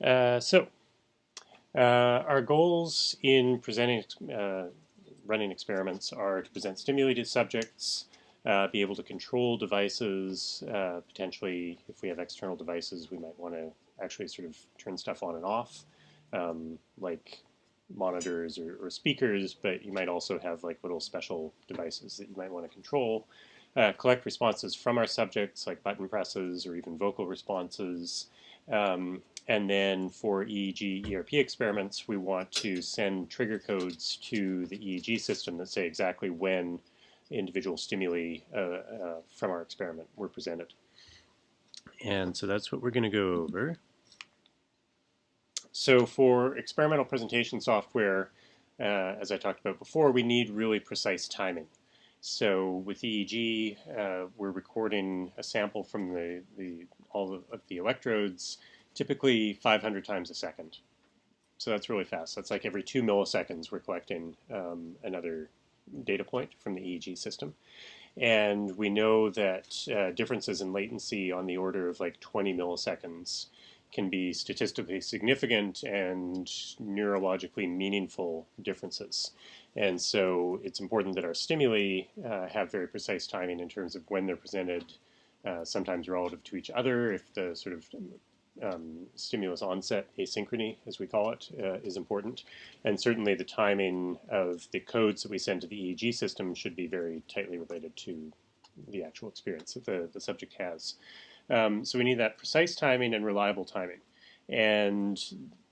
So our goals in running experiments are to present stimuli to subjects, be able to control devices. Potentially, if we have external devices, we might want to actually sort of turn stuff on and off, like monitors or speakers, but you might also have like little special devices that you might want to control. Collect responses from our subjects, like button presses or even vocal responses. And then for EEG ERP experiments, we want to send trigger codes to the EEG system that say exactly when individual stimuli from our experiment were presented. And so that's what we're going to go over. So for experimental presentation software, as I talked about before, we need really precise timing. So with EEG, we're recording a sample from all of the electrodes, typically 500 times a second. So that's really fast. That's like every 2 milliseconds we're collecting another data point from the EEG system. And we know that differences in latency on the order of like 20 milliseconds can be statistically significant and neurologically meaningful differences. And so it's important that our stimuli have very precise timing in terms of when they're presented, sometimes relative to each other, if the sort of stimulus onset asynchrony, as we call it, is important. And certainly the timing of the codes that we send to the EEG system should be very tightly related to the actual experience that the subject has. So we need that precise timing and reliable timing. And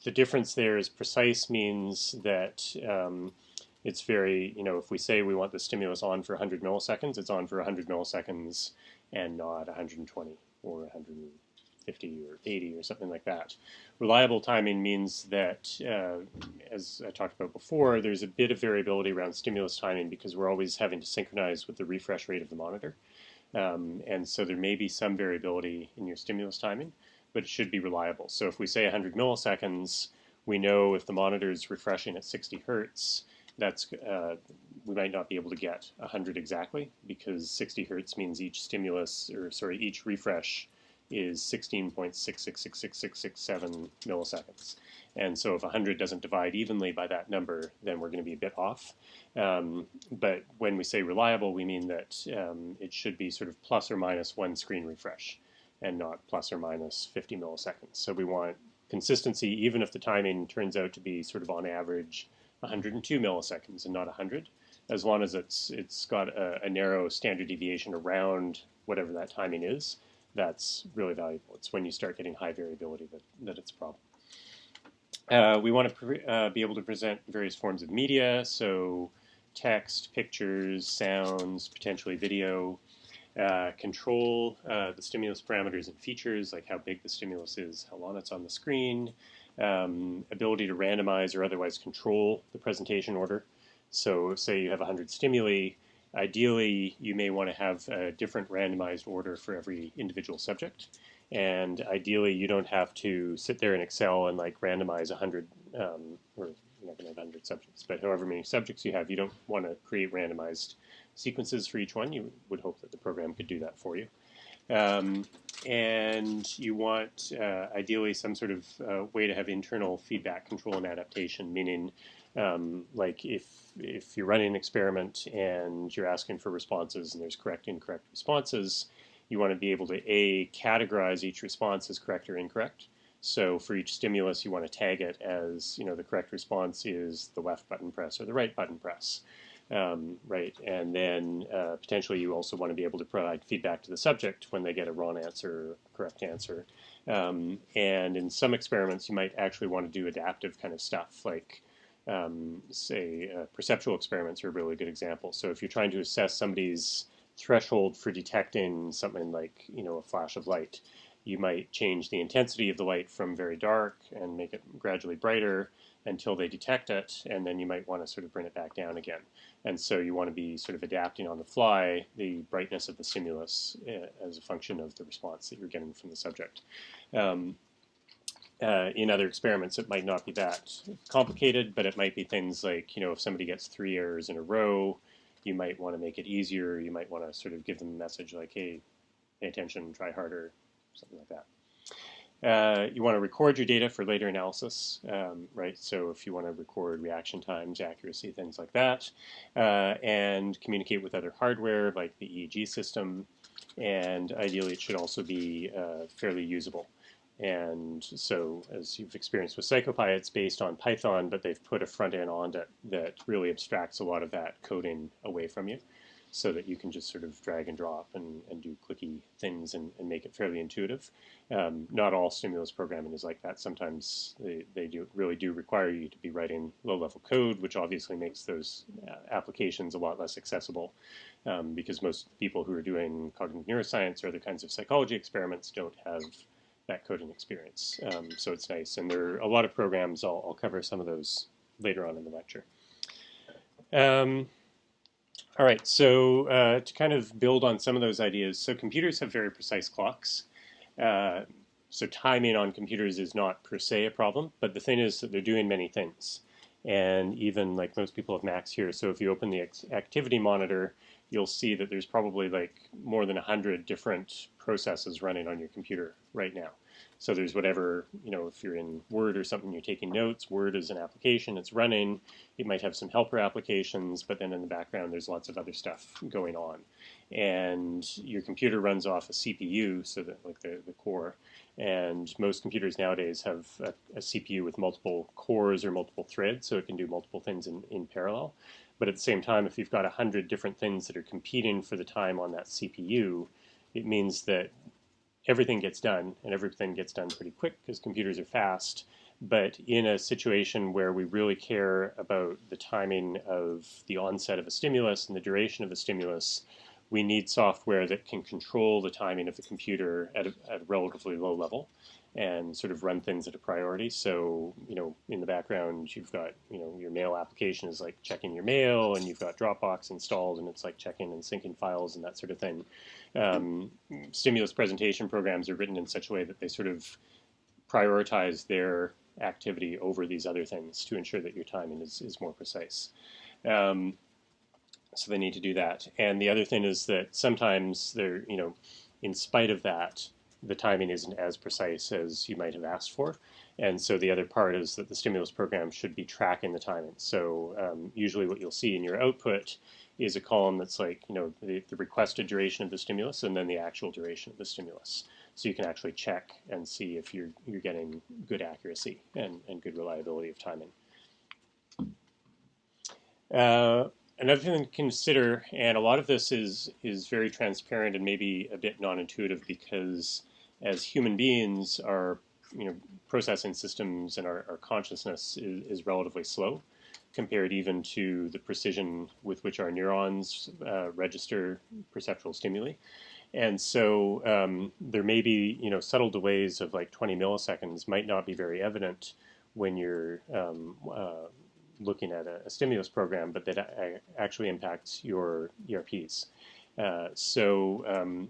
the difference there is precise means that it's very, if we say we want the stimulus on for 100 milliseconds, it's on for 100 milliseconds and not 120 or 150 or 80 or something like that. Reliable timing means that, as I talked about before, there's a bit of variability around stimulus timing because we're always having to synchronize with the refresh rate of the monitor. And so there may be some variability in your stimulus timing, but it should be reliable. So if we say 100 milliseconds, we know if the monitor is refreshing at 60 hertz, we might not be able to get 100 exactly because 60 hertz means each each refresh is 16.666667 milliseconds. And so if 100 doesn't divide evenly by that number, then we're going to be a bit off. But when we say reliable, we mean that it should be sort of plus or minus one screen refresh and not plus or minus 50 milliseconds. So we want consistency even if the timing turns out to be sort of on average 102 milliseconds and not 100, as long as it's got a narrow standard deviation around whatever that timing is. That's really valuable. It's when you start getting high variability that it's a problem. We want to be able to present various forms of media, so text, pictures, sounds, potentially video. Control the stimulus parameters and features, like how big the stimulus is, how long it's on the screen. Ability to randomize or otherwise control the presentation order. So say you have 100 stimuli, ideally you may want to have a different randomized order for every individual subject. And ideally you don't have to sit there in Excel and like randomize 100, or you're not going to have 100 subjects, but however many subjects you have, you don't want to create randomized sequences for each one. You would hope that the program could do that for you. And you want ideally some sort of way to have internal feedback control and adaptation, meaning like if you're running an experiment and you're asking for responses and there's correct, incorrect responses, you want to be able to categorize each response as correct or incorrect. So for each stimulus, you want to tag it as, the correct response is the left button press or the right button press. Right, and then potentially you also want to be able to provide feedback to the subject when they get a wrong answer or correct answer. And in some experiments, you might actually want to do adaptive kind of stuff, like say perceptual experiments are a really good example. So if you're trying to assess somebody's threshold for detecting something like, a flash of light, you might change the intensity of the light from very dark and make it gradually brighter until they detect it, and then you might want to sort of bring it back down again. And so you want to be sort of adapting on the fly the brightness of the stimulus as a function of the response that you're getting from the subject. In other experiments, it might not be that complicated, but it might be things like, if somebody gets 3 errors in a row, you might want to make it easier. You might want to sort of give them a message like, hey, pay attention, try harder, something like that. You want to record your data for later analysis, right? So if you want to record reaction times, accuracy, things like that, and communicate with other hardware like the EEG system, and ideally it should also be fairly usable. And so, as you've experienced with PsychoPy, it's based on Python, but they've put a front end on it that really abstracts a lot of that coding away from you, so that you can just sort of drag and drop and do clicky things and make it fairly intuitive. Not all stimulus programming is like that. Sometimes they really do require you to be writing low-level code, which obviously makes those applications a lot less accessible, because most people who are doing cognitive neuroscience or other kinds of psychology experiments don't have that coding experience. So it's nice. And there are a lot of programs. I'll cover some of those later on in the lecture. All right, so to kind of build on some of those ideas, so computers have very precise clocks. So timing on computers is not per se a problem, but the thing is that they're doing many things. And even like most people have Macs here, so if you open the activity monitor, you'll see that there's probably like more than 100 different processes running on your computer right now. So there's whatever, if you're in Word or something, you're taking notes. Word is an application, it's running. It might have some helper applications, but then in the background there's lots of other stuff going on. And your computer runs off a CPU, so that like the core. And most computers nowadays have a CPU with multiple cores or multiple threads, so it can do multiple things in parallel. But at the same time, if you've got 100 different things that are competing for the time on that CPU, it means that everything gets done, and everything gets done pretty quick because computers are fast. But in a situation where we really care about the timing of the onset of a stimulus and the duration of a stimulus, we need software that can control the timing of the computer at a relatively low level and sort of run things at a priority. So, in the background, you've got, your mail application is like checking your mail, and you've got Dropbox installed, and it's like checking and syncing files and that sort of thing. Stimulus presentation programs are written in such a way that they sort of prioritize their activity over these other things to ensure that your timing is more precise. So they need to do that. And the other thing is that sometimes they're, in spite of that, the timing isn't as precise as you might have asked for. And so the other part is that the stimulus program should be tracking the timing. So usually what you'll see in your output is a column that's like, the requested duration of the stimulus and then the actual duration of the stimulus. So you can actually check and see if you're getting good accuracy and good reliability of timing. Another thing to consider, and a lot of this is very transparent and maybe a bit non-intuitive, because as human beings, our processing systems and our consciousness is relatively slow compared even to the precision with which our neurons register perceptual stimuli. And so there may be subtle delays of like 20 milliseconds might not be very evident when you're looking at a stimulus program, but that actually impacts your ERPs. So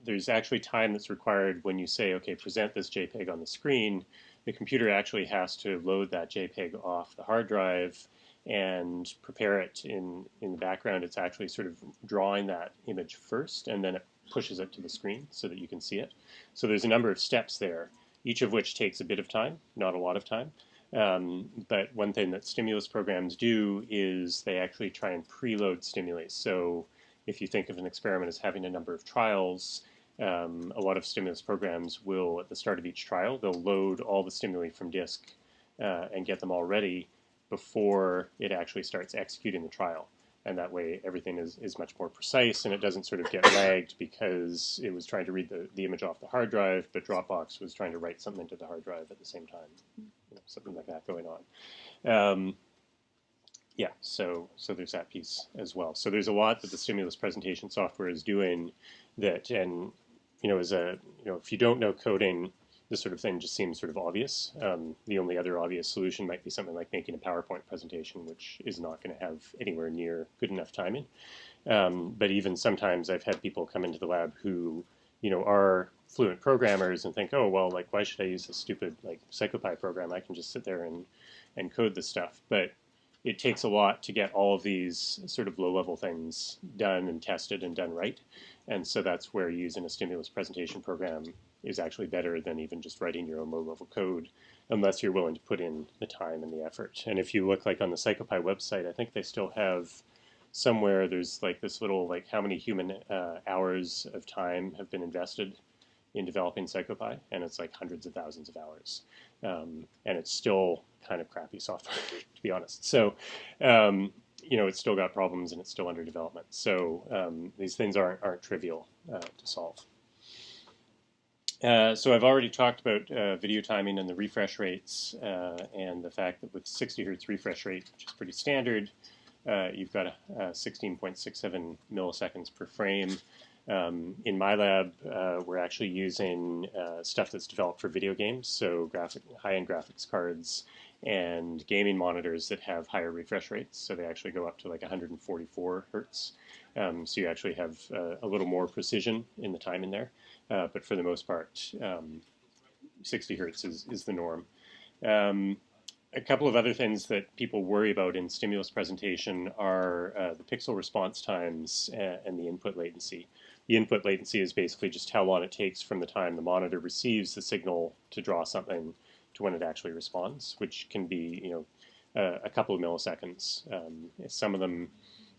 there's actually time that's required when you say, okay, present this JPEG on the screen. The computer actually has to load that JPEG off the hard drive and prepare it in the background. It's actually sort of drawing that image first, and then it pushes it to the screen so that you can see it. So there's a number of steps there, each of which takes a bit of time, not a lot of time. But one thing that stimulus programs do is they actually try and preload stimuli. So if you think of an experiment as having a number of trials, a lot of stimulus programs will, at the start of each trial, they'll load all the stimuli from disk and get them all ready before it actually starts executing the trial. And that way everything is much more precise, and it doesn't sort of get lagged because it was trying to read the image off the hard drive, but Dropbox was trying to write something to the hard drive at the same time. Something like that going on. Yeah, so there's that piece as well. So there's a lot that the stimulus presentation software is doing that, and if you don't know coding, this sort of thing just seems sort of obvious. The only other obvious solution might be something like making a PowerPoint presentation, which is not going to have anywhere near good enough timing. But even sometimes I've had people come into the lab who are fluent programmers and think, oh, well, like, why should I use this stupid, like, PsychoPy program? I can just sit there and code this stuff. But it takes a lot to get all of these sort of low-level things done and tested and done right. And so that's where using a stimulus presentation program is actually better than even just writing your own low-level code, unless you're willing to put in the time and the effort. And if you look like on the PsychoPy website, I think they still have somewhere there's like this little like how many human hours of time have been invested in developing PsychoPy, and it's like hundreds of thousands of hours. And it's still kind of crappy software, to be honest. So, it's still got problems and it's still under development. So these things aren't trivial to solve. So I've already talked about video timing and the refresh rates, and the fact that with 60 hertz refresh rate, which is pretty standard, you've got 16.67 milliseconds per frame. In my lab, we're actually using stuff that's developed for video games, so high-end graphics cards and gaming monitors that have higher refresh rates, so they actually go up to like 144 hertz. So you actually have a little more precision in the time in there, but for the most part, 60 hertz is the norm. A couple of other things that people worry about in stimulus presentation are the pixel response times and the input latency. The input latency is basically just how long it takes from the time the monitor receives the signal to draw something to when it actually responds, which can be, a couple of milliseconds. Some of them,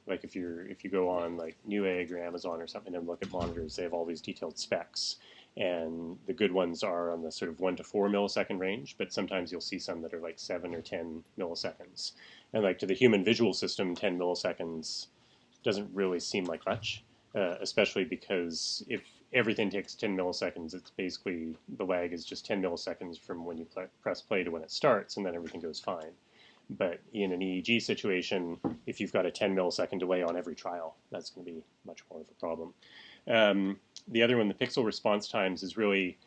like if you go on like Newegg or Amazon or something and look at monitors, they have all these detailed specs. And the good ones are on the sort of 1 to 4 millisecond range, but sometimes you'll see some that are like 7 or 10 milliseconds. And like to the human visual system, 10 milliseconds doesn't really seem like much, especially because if everything takes 10 milliseconds, it's basically the lag is just 10 milliseconds from when you press play to when it starts, and then everything goes fine. But in an EEG situation, if you've got a 10 millisecond delay on every trial, that's going to be much more of a problem. The other one, the pixel response times, is really,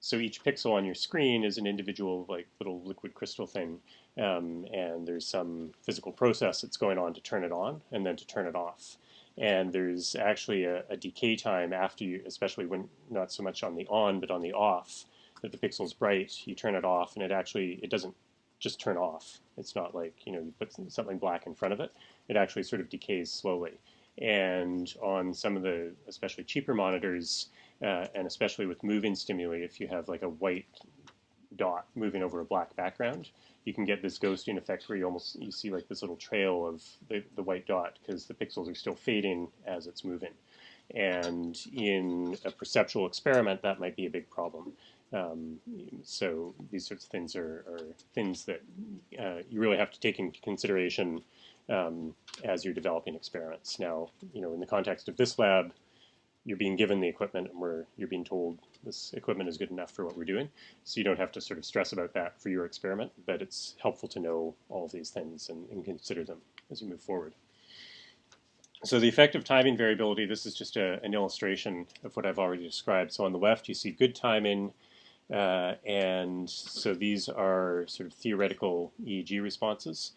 so each pixel on your screen is an individual like little liquid crystal thing, and there's some physical process that's going on to turn it on and then to turn it off. And there's actually a decay time after you, especially when not so much on the on but on the off, that the pixel's bright, you turn it off and it doesn't just turn off. It's not like, you put something black in front of it. It actually sort of decays slowly. And on some of the, especially cheaper monitors, and especially with moving stimuli, if you have like a white dot moving over a black background, you can get this ghosting effect where you see like this little trail of the white dot because the pixels are still fading as it's moving. And in a perceptual experiment, that might be a big problem. So these sorts of things are things that you really have to take into consideration as you're developing experiments. Now, in the context of this lab, you're being given the equipment and you're being told this equipment is good enough for what we're doing. So you don't have to sort of stress about that for your experiment, but it's helpful to know all of these things and consider them as you move forward. So the effect of timing variability, this is just an illustration of what I've already described. So on the left, you see good timing, and so these are sort of theoretical EEG responses.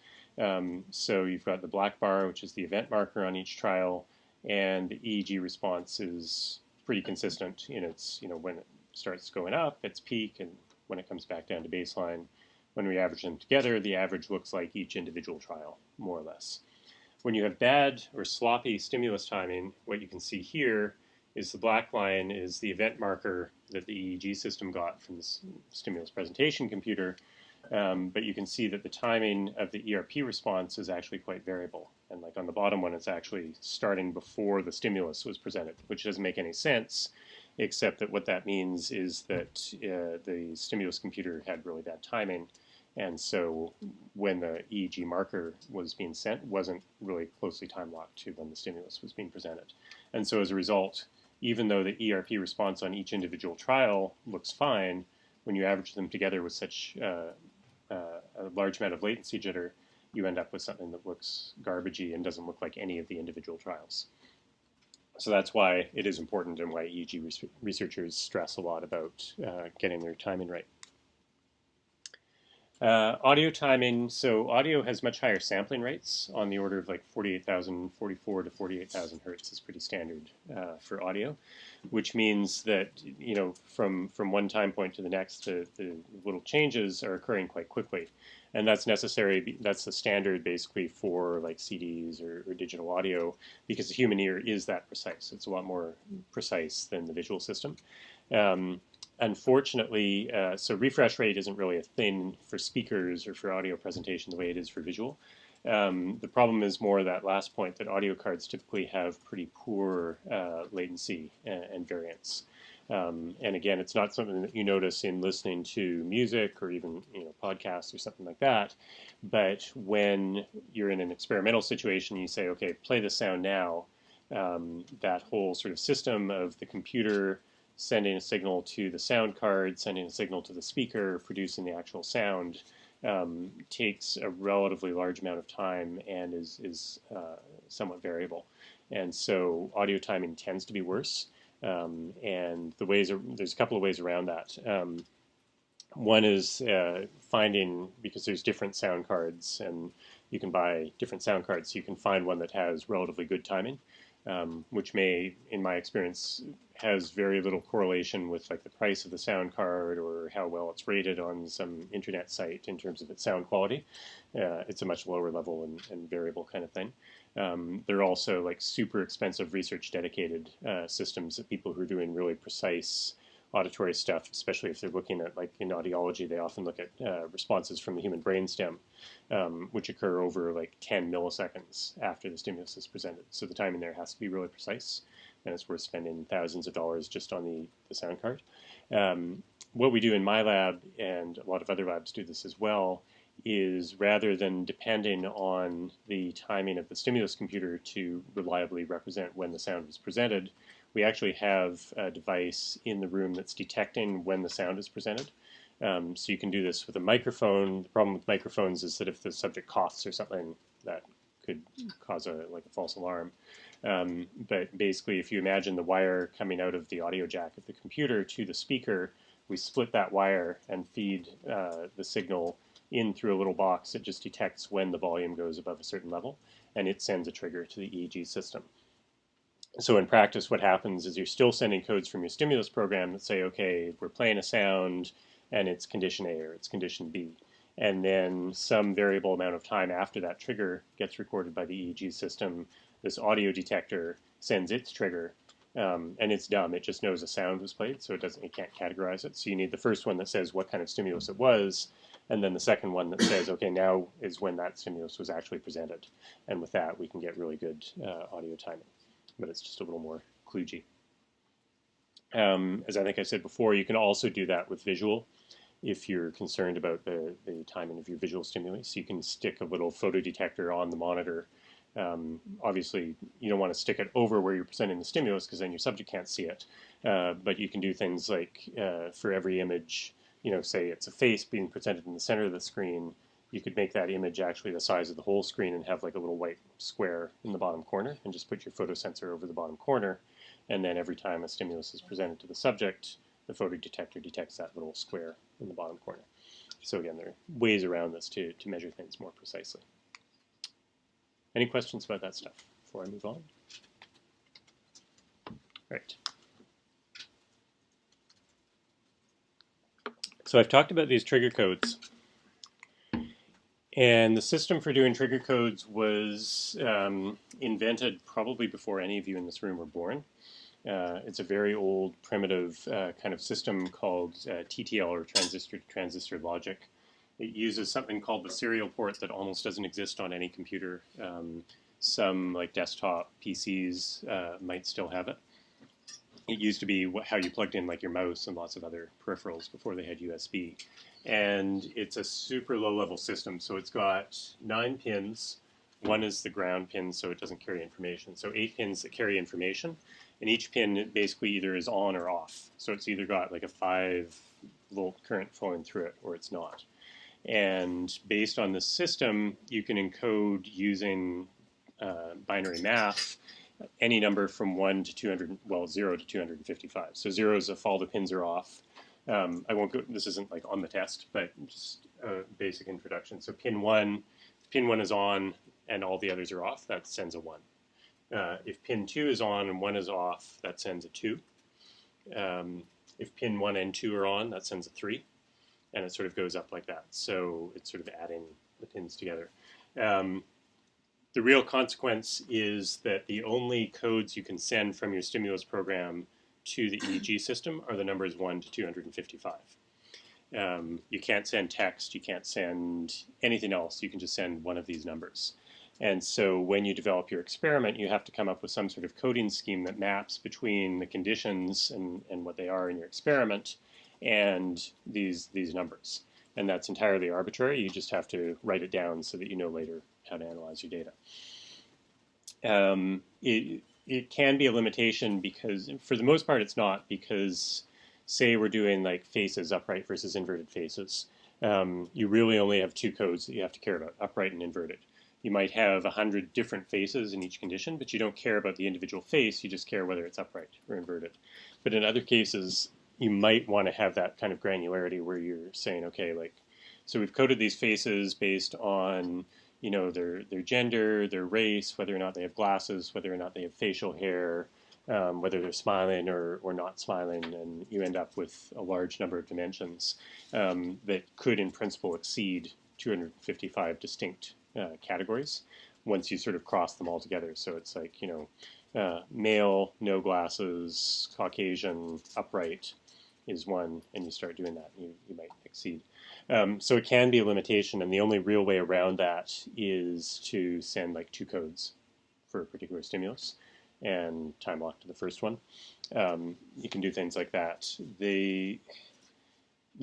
So you've got the black bar, which is the event marker on each trial, and the EEG response is pretty consistent in its, when it starts going up, its peak, and when it comes back down to baseline. When we average them together, the average looks like each individual trial, more or less. When you have bad or sloppy stimulus timing, what you can see here is the black line is the event marker that the EEG system got from the stimulus presentation computer, but you can see that the timing of the ERP response is actually quite variable. And like on the bottom one, it's actually starting before the stimulus was presented, which doesn't make any sense, except that what that means is that the stimulus computer had really bad timing. And so when the EEG marker was being sent, wasn't really closely time-locked to when the stimulus was being presented. And so as a result, even though the ERP response on each individual trial looks fine, when you average them together with such a large amount of latency jitter, you end up with something that looks garbagey and doesn't look like any of the individual trials. So that's why it is important and why EEG researchers stress a lot about getting their timing right. Audio timing, so audio has much higher sampling rates on the order of like 44 to 48,000 hertz is pretty standard for audio, which means that, from one time point to the next, the little changes are occurring quite quickly. And that's necessary, that's the standard basically for like CDs or digital audio, because the human ear is that precise. It's a lot more precise than the visual system. Unfortunately, so refresh rate isn't really a thing for speakers or for audio presentation the way it is for visual. The problem is more that last point, that audio cards typically have pretty poor latency and variance. And again, it's not something that you notice in listening to music or even podcasts or something like that. But when you're in an experimental situation, you say, okay, play the sound now. That whole sort of system of the computer sending a signal to the sound card, sending a signal to the speaker, producing the actual sound, takes a relatively large amount of time and is somewhat variable. And so audio timing tends to be worse. And there's a couple of ways around that. One is finding, because there's different sound cards and you can buy different sound cards, so you can find one that has relatively good timing. Which may, in my experience, has very little correlation with like the price of the sound card or how well it's rated on some internet site in terms of its sound quality. It's a much lower level and variable kind of thing. There are also like super expensive research dedicated systems that people who are doing really precise auditory stuff, especially if they're looking at, like in audiology, they often look at responses from the human brainstem, which occur over like 10 milliseconds after the stimulus is presented. So the timing there has to be really precise, and it's worth spending thousands of dollars just on the sound card. What we do in my lab, and a lot of other labs do this as well, is rather than depending on the timing of the stimulus computer to reliably represent when the sound was presented, we actually have a device in the room that's detecting when the sound is presented. So you can do this with a microphone. The problem with microphones is that if the subject coughs or something, that could cause a false alarm. But basically, if you imagine the wire coming out of the audio jack of the computer to the speaker, we split that wire and feed the signal in through a little box that just detects when the volume goes above a certain level, and it sends a trigger to the EEG system. So in practice, what happens is you're still sending codes from your stimulus program that say, okay, we're playing a sound, and it's condition A or it's condition B. And then some variable amount of time after that trigger gets recorded by the EEG system, this audio detector sends its trigger, and it's dumb. It just knows a sound was played, so it can't categorize it. So you need the first one that says what kind of stimulus it was, and then the second one that says, okay, now is when that stimulus was actually presented. And with that, we can get really good audio timing. But it's just a little more kludgy. As I think I said before, you can also do that with visual if you're concerned about the timing of your visual stimuli. So you can stick a little photodetector on the monitor. Obviously, you don't want to stick it over where you're presenting the stimulus because then your subject can't see it. But you can do things like for every image, say it's a face being presented in the center of the screen, you could make that image actually the size of the whole screen and have like a little white square in the bottom corner and just put your photosensor over the bottom corner. And then every time a stimulus is presented to the subject, the photodetector detects that little square in the bottom corner. So again, there are ways around this to measure things more precisely. Any questions about that stuff before I move on? All right. So I've talked about these trigger codes. And the system for doing trigger codes was invented probably before any of you in this room were born. It's a very old, primitive kind of system called TTL, or transistor-to-transistor logic. It uses something called the serial port that almost doesn't exist on any computer. Some, like desktop PCs, might still have it. It used to be how you plugged in like your mouse and lots of other peripherals before they had USB. And it's a super low-level system, so it's got 9 pins. One is the ground pin, so it doesn't carry information. So 8 pins that carry information, and each pin basically either is on or off. So it's either got like a 5-volt current flowing through it, or it's not. And based on the system, you can encode using binary math any number from 1 to 200, well, 0 to 255. So 0 is if all the pins are off. I won't go, this isn't like on the test, but just a basic introduction. So pin 1 is on and all the others are off, that sends a 1. If pin 2 is on and 1 is off, that sends a 2. If pin 1 and 2 are on, that sends a 3. And it sort of goes up like that. So it's sort of adding the pins together. The real consequence is that the only codes you can send from your stimulus program to the EEG system are the numbers 1 to 255. You can't send text, you can't send anything else, you can just send one of these numbers. And so when you develop your experiment, you have to come up with some sort of coding scheme that maps between the conditions and what they are in your experiment and these numbers. And that's entirely arbitrary. You just have to write it down so that you know later how to analyze your data. It can be a limitation because, for the most part, it's not, because say we're doing like faces, upright versus inverted faces. You really only have 2 codes that you have to care about, upright and inverted. You might have 100 different faces in each condition, but you don't care about the individual face, you just care whether it's upright or inverted. But in other cases, you might want to have that kind of granularity where you're saying, okay, like, so we've coded these faces based on, you know, their gender, their race, whether or not they have glasses, whether or not they have facial hair, whether they're smiling or not smiling, and you end up with a large number of dimensions that could, in principle, exceed 255 distinct categories once you sort of cross them all together. So it's like, you know, male, no glasses, Caucasian, upright is one, and you start doing that, you might exceed. So it can be a limitation, and the only real way around that is to send like 2 codes for a particular stimulus and time lock to the first one. You can do things like that. The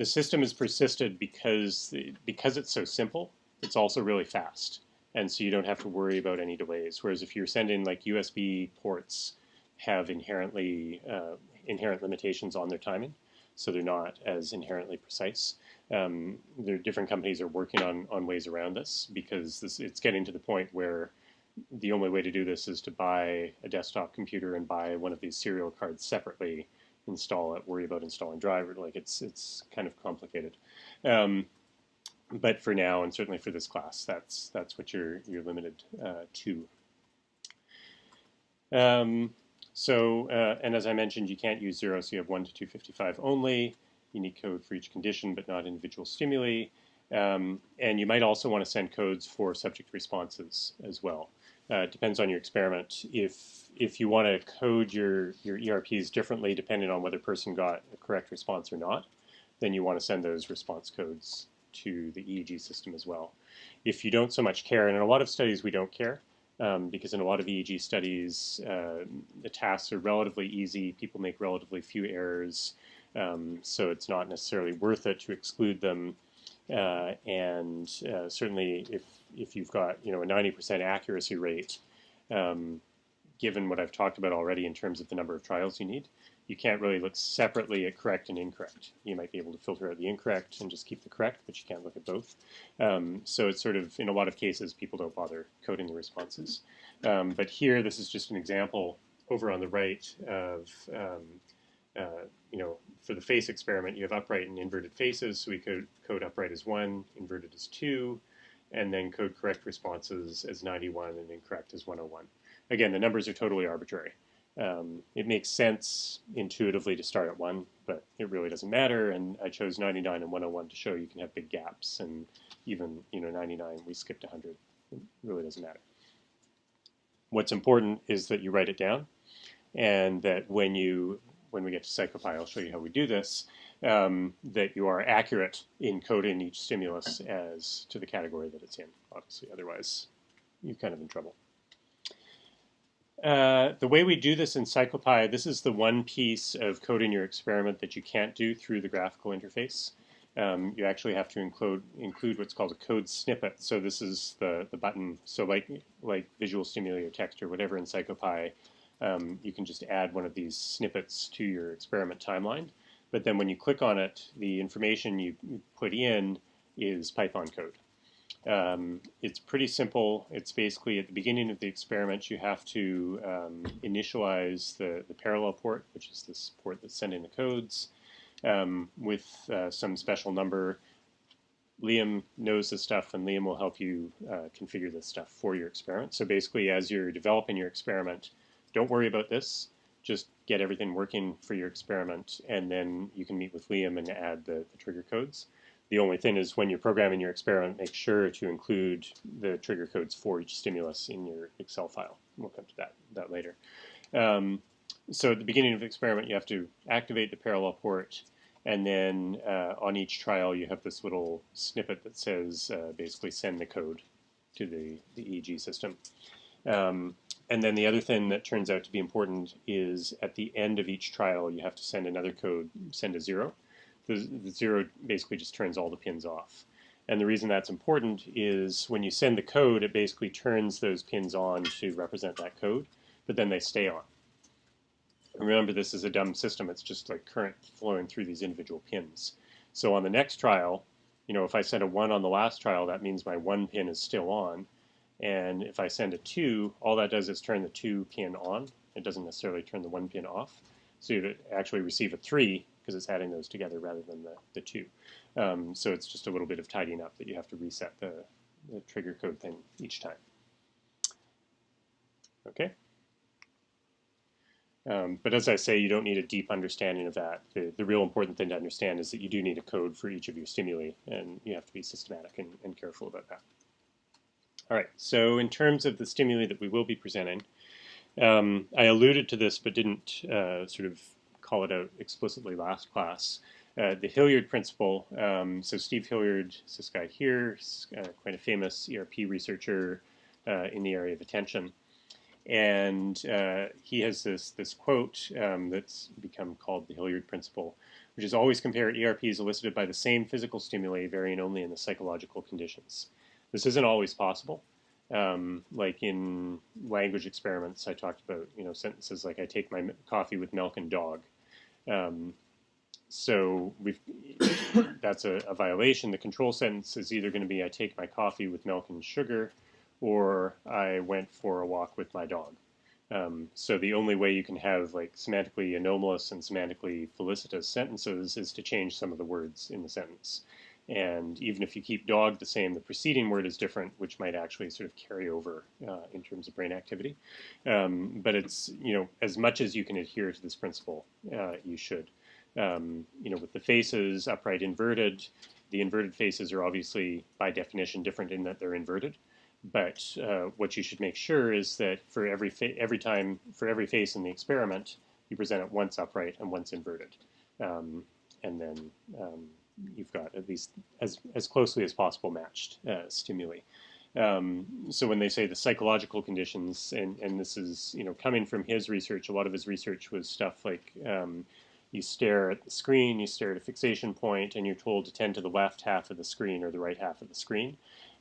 system has persisted because it's so simple. It's also really fast, and so you don't have to worry about any delays. Whereas if you're sending like USB ports, have inherent limitations on their timing, so they're not as inherently precise. Different companies are working on ways around this, because it's getting to the point where the only way to do this is to buy a desktop computer and buy one of these serial cards separately, install it, worry about installing driver. Like it's kind of complicated. But for now, and certainly for this class, that's what you're limited to. And as I mentioned, you can't use 0, so you have 1 to 255 only. You need code for each condition, but not individual stimuli. And you might also want to send codes for subject responses as well. It depends on your experiment. If you want to code your ERPs differently depending on whether a person got a correct response or not, then you want to send those response codes to the EEG system as well. If you don't so much care, and in a lot of studies we don't care, because in a lot of EEG studies, the tasks are relatively easy, people make relatively few errors, so it's not necessarily worth it to exclude them. And certainly if you've got, you know, a 90% accuracy rate, given what I've talked about already in terms of the number of trials you need, you can't really look separately at correct and incorrect. You might be able to filter out the incorrect and just keep the correct, but you can't look at both. So it's sort of, in a lot of cases, people don't bother coding the responses. But here, this is just an example over on the right of, you know, for the face experiment, you have upright and inverted faces. So we could code upright as 1, inverted as 2, and then code correct responses as 91 and incorrect as 101. Again, the numbers are totally arbitrary. It makes sense intuitively to start at 1, but it really doesn't matter. And I chose 99 and 101 to show you can have big gaps, and even, you know, 99 we skipped 100. It really doesn't matter. What's important is that you write it down, and that when we get to PsychoPy, I'll show you how we do this, that you are accurate in coding each stimulus as to the category that it's in. Obviously, otherwise you're kind of in trouble. The way we do this in PsychoPy, this is the one piece of coding your experiment that you can't do through the graphical interface. You actually have to include what's called a code snippet. So this is the button. So like visual stimuli or text or whatever in PsychoPy, you can just add one of these snippets to your experiment timeline. But then when you click on it, the information you put in is Python code. It's pretty simple. It's basically at the beginning of the experiment, you have to initialize the parallel port, which is this port that's sending the codes, with some special number. Liam knows this stuff, and Liam will help you configure this stuff for your experiment. So basically, as you're developing your experiment, don't worry about this. Just get everything working for your experiment, and then you can meet with Liam and add the trigger codes. The only thing is when you're programming your experiment, make sure to include the trigger codes for each stimulus in your Excel file. We'll come to that later. So at the beginning of the experiment, you have to activate the parallel port, and then on each trial, you have this little snippet that says basically send the code to the EEG system. And then the other thing that turns out to be important is at the end of each trial, you have to send another code, send a 0. The 0 basically just turns all the pins off. And the reason that's important is when you send the code, it basically turns those pins on to represent that code, but then they stay on. And remember, this is a dumb system. It's just like current flowing through these individual pins. So on the next trial, if I send a 1 on the last trial, that means my 1 pin is still on. And if I send a 2, all that does is turn the 2 pin on. It doesn't necessarily turn the 1 pin off. So you actually receive a 3 because it's adding those together rather than the 2. So it's just a little bit of tidying up that you have to reset the trigger code thing each time. Okay. But as I say, you don't need a deep understanding of that. The real important thing to understand is that you do need a code for each of your stimuli, and you have to be systematic and careful about that. All right, so in terms of the stimuli that we will be presenting, I alluded to this but didn't sort of call it out explicitly last class. The Hilliard principle, so Steve Hilliard is this guy here, quite a famous ERP researcher in the area of attention. And he has this quote that's become called the Hilliard principle, which is always compare ERPs elicited by the same physical stimuli varying only in the psychological conditions. This isn't always possible. Like in language experiments, I talked about sentences like I take my coffee with milk and dog. So that's a violation. The control sentence is either going to be I take my coffee with milk and sugar, or I went for a walk with my dog. So the only way you can have like semantically anomalous and semantically felicitous sentences is to change some of the words in the sentence. And even if you keep dog the same, the preceding word is different, which might actually sort of carry over in terms of brain activity. But it's, as much as you can adhere to this principle, you should. With the faces upright inverted, the inverted faces are obviously by definition different in that they're inverted. But what you should make sure is that for every face in the experiment, you present it once upright and once inverted. And then you've got at least as closely as possible matched stimuli. So when they say the psychological conditions, and this is coming from his research, a lot of his research was stuff like you stare at the screen, you stare at a fixation point, and you're told to tend to the left half of the screen or the right half of the screen.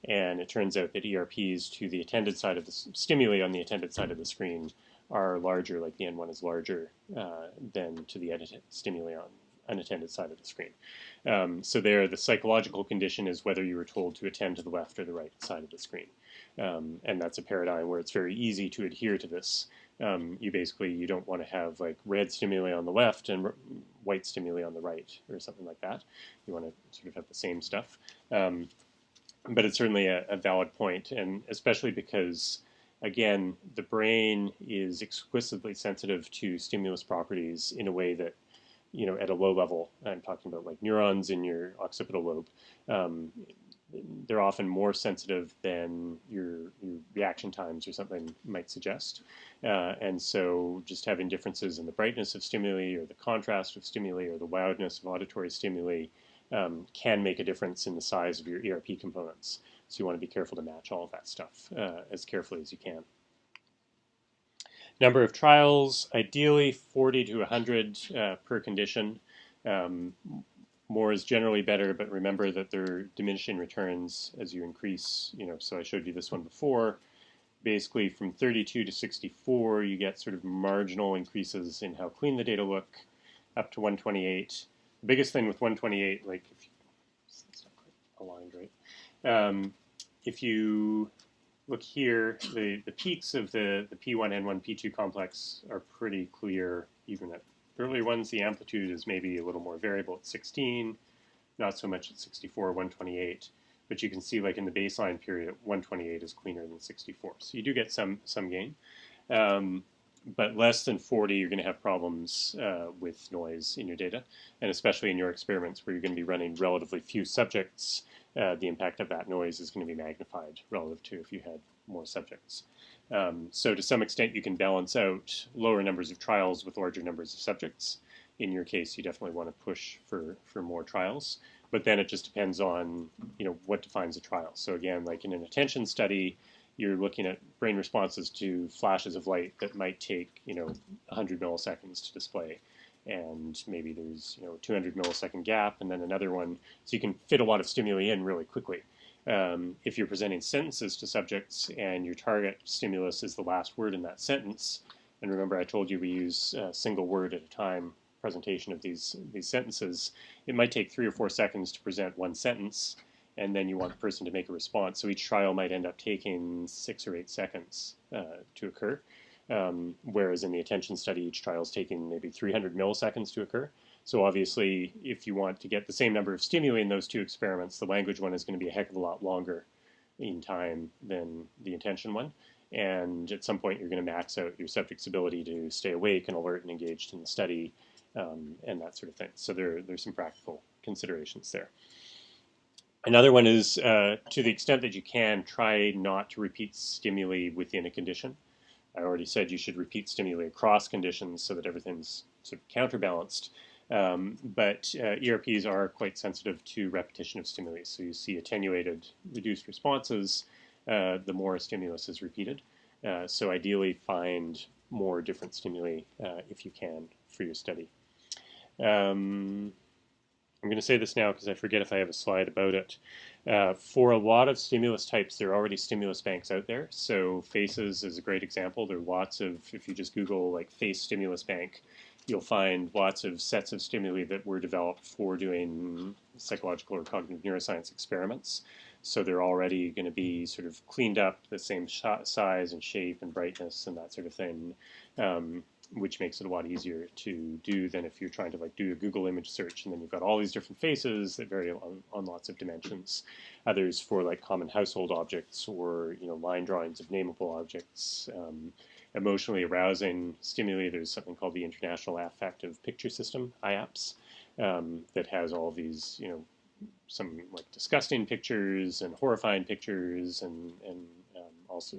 And it turns out that ERPs to the attended side of the stimuli on the attended side of the screen are larger, like the N1 is larger than to the stimuli on unattended side of the screen. So there, the psychological condition is whether you were told to attend to the left or the right side of the screen. And that's a paradigm where it's very easy to adhere to this. You don't want to have like red stimuli on the left and white stimuli on the right or something like that. You want to sort of have the same stuff. But it's certainly a valid point, and especially because, again, the brain is exquisitely sensitive to stimulus properties in a way that, at a low level, I'm talking about like neurons in your occipital lobe, they're often more sensitive than your reaction times or something might suggest. And so just having differences in the brightness of stimuli or the contrast of stimuli or the loudness of auditory stimuli can make a difference in the size of your ERP components. So you want to be careful to match all of that stuff as carefully as you can. Number of trials, ideally 40 to 100 per condition. More is generally better, but remember that there are diminishing returns as you increase. So I showed you this one before. Basically, from 32 to 64, you get sort of marginal increases in how clean the data look, up to 128. The biggest thing with 128, like if it's not quite aligned right. If you look here, the peaks of the P1, N1, P2 complex are pretty clear. Even at earlier ones, the amplitude is maybe a little more variable at 16. not so much at 64 or 128. But you can see, like in the baseline period, 128 is cleaner than 64. So you do get some gain. But less than 40, you're going to have problems with noise in your data, and especially in your experiments where you're going to be running relatively few subjects, the impact of that noise is going to be magnified relative to if you had more subjects. So to some extent, you can balance out lower numbers of trials with larger numbers of subjects. In your case, you definitely want to push for more trials, but then it just depends on what defines a trial. So again, like in an attention study, you're looking at brain responses to flashes of light that might take 100 milliseconds to display, and maybe there's a 200 millisecond gap and then another one, so you can fit a lot of stimuli in really quickly. If you're presenting sentences to subjects and your target stimulus is the last word in that sentence, and remember I told you we use a single word at a time presentation of these sentences, it might take 3 or 4 seconds to present one sentence, and then you want the person to make a response. So each trial might end up taking 6 or 8 seconds to occur, whereas in the attention study, each trial is taking maybe 300 milliseconds to occur. So obviously, if you want to get the same number of stimuli in those two experiments, the language one is going to be a heck of a lot longer in time than the attention one. And at some point, you're going to max out your subject's ability to stay awake and alert and engaged in the study, and that sort of thing. So there's some practical considerations there. Another one is, to the extent that you can, try not to repeat stimuli within a condition. I already said you should repeat stimuli across conditions so that everything's sort of counterbalanced. But ERPs are quite sensitive to repetition of stimuli. So you see attenuated, reduced responses the more a stimulus is repeated. So ideally find more different stimuli if you can for your study. I'm going to say this now because I forget if I have a slide about it. For a lot of stimulus types, there are already stimulus banks out there. So faces is a great example. There are lots of, if you just Google like face stimulus bank, you'll find lots of sets of stimuli that were developed for doing psychological or cognitive neuroscience experiments. So they're already going to be sort of cleaned up, the same size and shape and brightness and that sort of thing, which makes it a lot easier to do than if you're trying to like do a Google image search and then you've got all these different faces that vary on lots of dimensions. Others for like common household objects or line drawings of nameable objects. Emotionally arousing stimuli, there's something called the International Affective Picture System, IAPS, that has all these some like disgusting pictures and horrifying pictures and also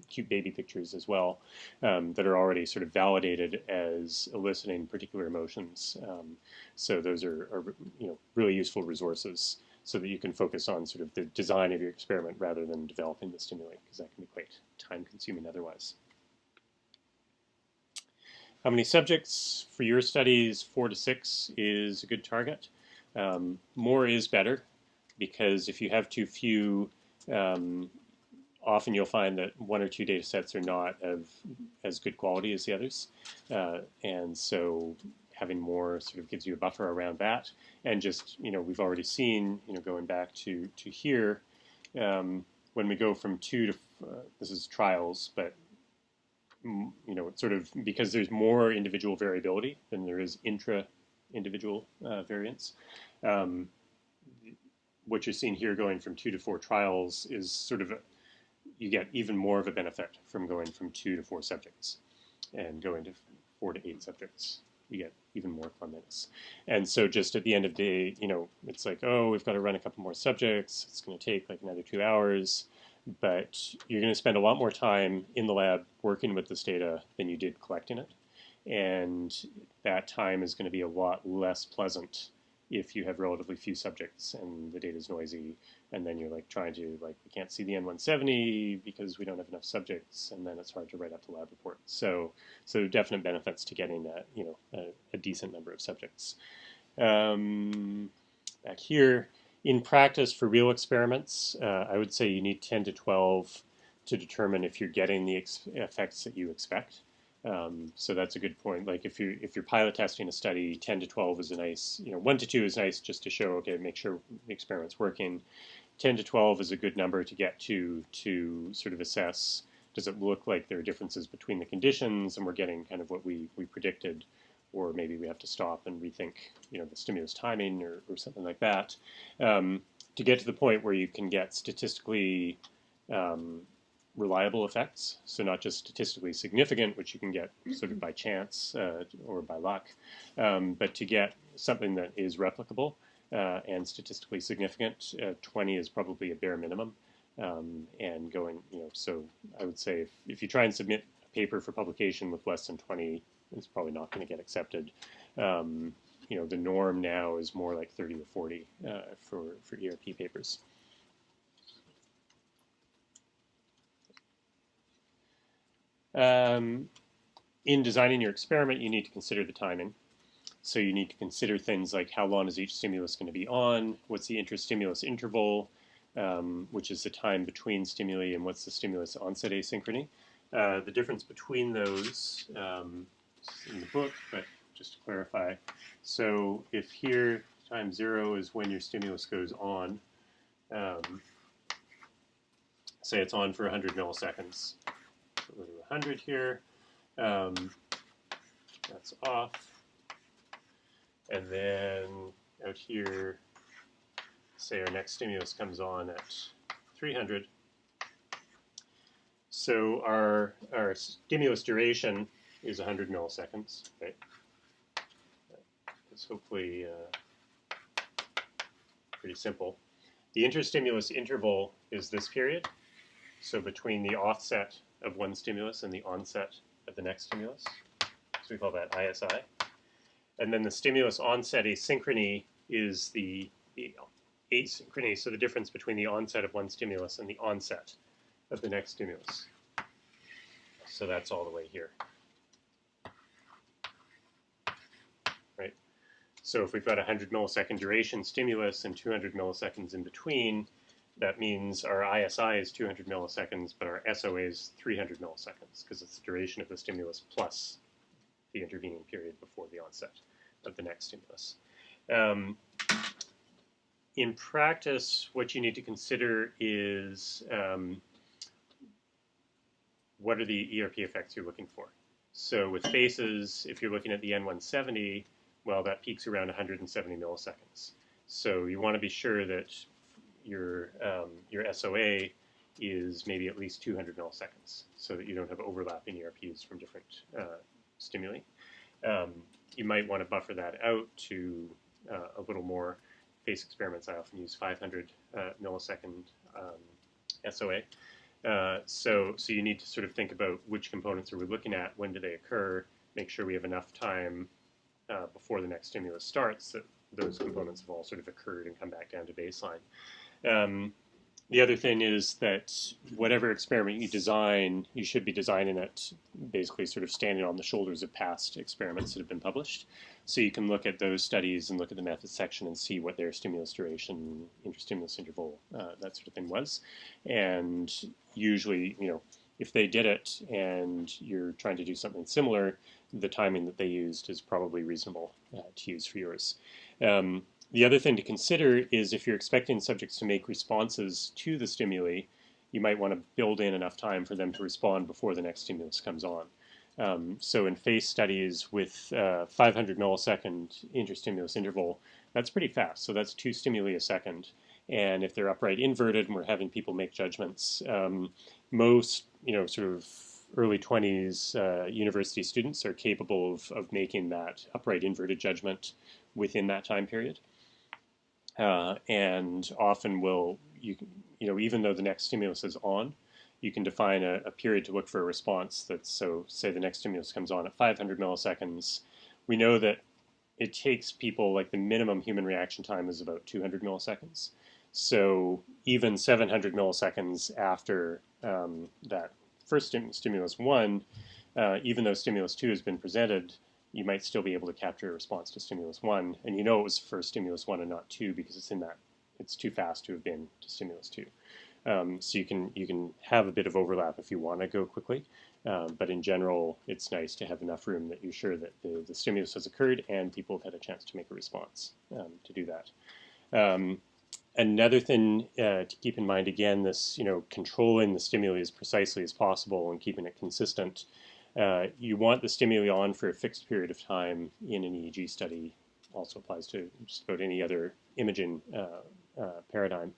cute baby pictures as well, that are already sort of validated as eliciting particular emotions. So those are really useful resources so that you can focus on sort of the design of your experiment rather than developing the stimuli, because that can be quite time consuming otherwise. How many subjects for your studies? 4 to 6 is a good target. More is better, because if you have too few, often you'll find that 1 or 2 data sets are not of as good quality as the others. And so having more sort of gives you a buffer around that. And just, we've already seen, going back to here, when we go from 2 to, this is trials, but it's sort of, because there's more individual variability than there is intra-individual variance. What you're seeing here going from 2 to 4 trials is sort of, you get even more of a benefit from going from 2 to 4 subjects, and going to 4 to 8 subjects. You get even more cleanliness. And so just at the end of the day, it's like, oh, we've got to run a couple more subjects. It's going to take like another 2 hours. But you're going to spend a lot more time in the lab working with this data than you did collecting it. And that time is going to be a lot less pleasant if you have relatively few subjects and the data is noisy, and then you're like trying to, like, we can't see the N170 because we don't have enough subjects, and then it's hard to write up the lab report. So definite benefits to getting a decent number of subjects. Back here, in practice for real experiments, I would say you need 10 to 12 to determine if you're getting the effects that you expect. So that's a good point. Like if you're pilot testing a study, 10 to 12 is a nice, 1 to 2 is nice just to show, okay, make sure the experiment's working. 10 to 12 is a good number to get to sort of assess, does it look like there are differences between the conditions and we're getting kind of what we predicted, or maybe we have to stop and rethink, the stimulus timing or something like that, to get to the point where you can get statistically reliable effects. So not just statistically significant, which you can get sort of by chance or by luck, but to get something that is replicable and statistically significant. 20 is probably a bare minimum. And going, so I would say if you try and submit a paper for publication with less than 20, it's probably not going to get accepted. The norm now is more like 30 or 40 for ERP papers. In designing your experiment, you need to consider the timing. So you need to consider things like how long is each stimulus going to be on, what's the interstimulus interval, which is the time between stimuli, and what's the stimulus onset asynchrony. The difference between those in the book, but just to clarify. So if here time 0 is when your stimulus goes on, say it's on for 100 milliseconds. So we'll do 100 here. That's off. And then out here, say our next stimulus comes on at 300. So our stimulus duration is 100 milliseconds, right? It's hopefully pretty simple. The interstimulus interval is this period. So between the offset of one stimulus and the onset of the next stimulus. So we call that ISI. And then the stimulus onset asynchrony is the asynchrony, so the difference between the onset of one stimulus and the onset of the next stimulus. So that's all the way here. Right? So if we've got a 100 millisecond duration stimulus and 200 milliseconds in between, that means our ISI is 200 milliseconds, but our SOA is 300 milliseconds, because it's the duration of the stimulus plus the intervening period before the onset of the next stimulus. In practice, what you need to consider is what are the ERP effects you're looking for. So with faces, if you're looking at the N170, well, that peaks around 170 milliseconds. So you want to be sure that your SOA is maybe at least 200 milliseconds, so that you don't have overlapping ERPs from different stimuli. You might want to buffer that out to a little more. Face experiments, I often use 500 millisecond SOA. So you need to sort of think about which components are we looking at, when do they occur, make sure we have enough time before the next stimulus starts that those components have all sort of occurred and come back down to baseline. The other thing is that whatever experiment you design, you should be designing it basically sort of standing on the shoulders of past experiments that have been published. So you can look at those studies and look at the methods section and see what their stimulus duration, interstimulus interval, that sort of thing was. And usually, if they did it and you're trying to do something similar, the timing that they used is probably reasonable to use for yours. The other thing to consider is if you're expecting subjects to make responses to the stimuli, you might want to build in enough time for them to respond before the next stimulus comes on. So in face studies with 500 millisecond interstimulus interval, that's pretty fast. So that's 2 stimuli a second. And if they're upright inverted and we're having people make judgments, most, sort of early 20s university students are capable of making that upright inverted judgment within that time period. And often even though the next stimulus is on, you can define a period to look for a response that's, so say the next stimulus comes on at 500 milliseconds. We know that it takes people, like the minimum human reaction time is about 200 milliseconds. So even 700 milliseconds after that first stimulus 1, even though stimulus 2 has been presented, you might still be able to capture a response to stimulus 1, and it was for stimulus 1 and not 2 because it's too fast to have been to stimulus 2. So you can have a bit of overlap if you want to go quickly, but in general, it's nice to have enough room that you're sure that the stimulus has occurred and people have had a chance to make a response to do that. Another thing to keep in mind, again, this controlling the stimuli as precisely as possible and keeping it consistent. You want the stimuli on for a fixed period of time in an EEG study. Also applies to just about any other imaging paradigm.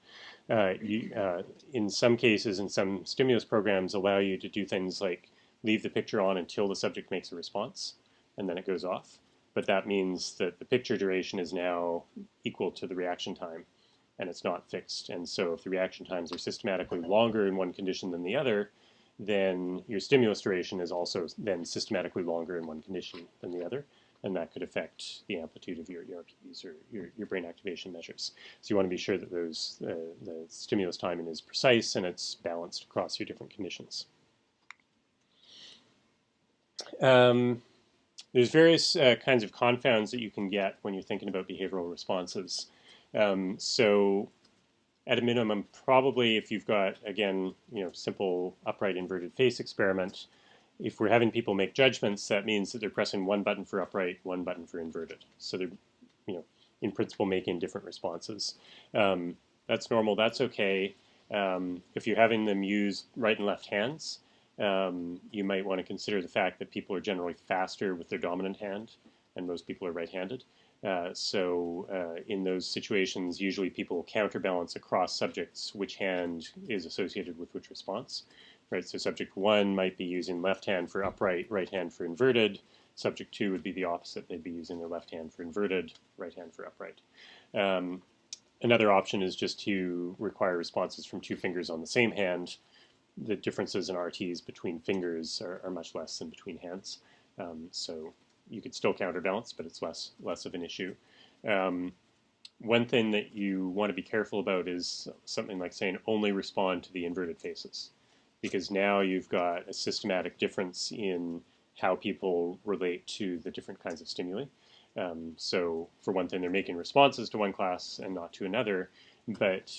In some cases, in some stimulus programs, allow you to do things like leave the picture on until the subject makes a response, and then it goes off. But that means that the picture duration is now equal to the reaction time, and it's not fixed. And so if the reaction times are systematically longer in one condition than the other, then your stimulus duration is also then systematically longer in one condition than the other, and that could affect the amplitude of your ERPs or your brain activation measures. So you want to be sure that those the stimulus timing is precise and it's balanced across your different conditions. There's various kinds of confounds that you can get when you're thinking about behavioral responses. So at a minimum, probably if you've got, again, simple upright inverted face experiment, if we're having people make judgments, that means that they're pressing one button for upright, one button for inverted. So they're, in principle, making different responses. That's normal. That's okay. If you're having them use right and left hands, you might want to consider the fact that people are generally faster with their dominant hand, and most people are right-handed. So in those situations, usually people counterbalance across subjects which hand is associated with which response. Right, so subject 1 might be using left hand for upright, right hand for inverted. Subject 2 would be the opposite. They'd be using their left hand for inverted, right hand for upright. Another option is just to require responses from 2 fingers on the same hand. The differences in RTs between fingers are much less than between hands. So you could still counterbalance, but it's less of an issue. One thing that you want to be careful about is something like saying only respond to the inverted faces, because now you've got a systematic difference in how people relate to the different kinds of stimuli. So for one thing, they're making responses to one class and not to another, but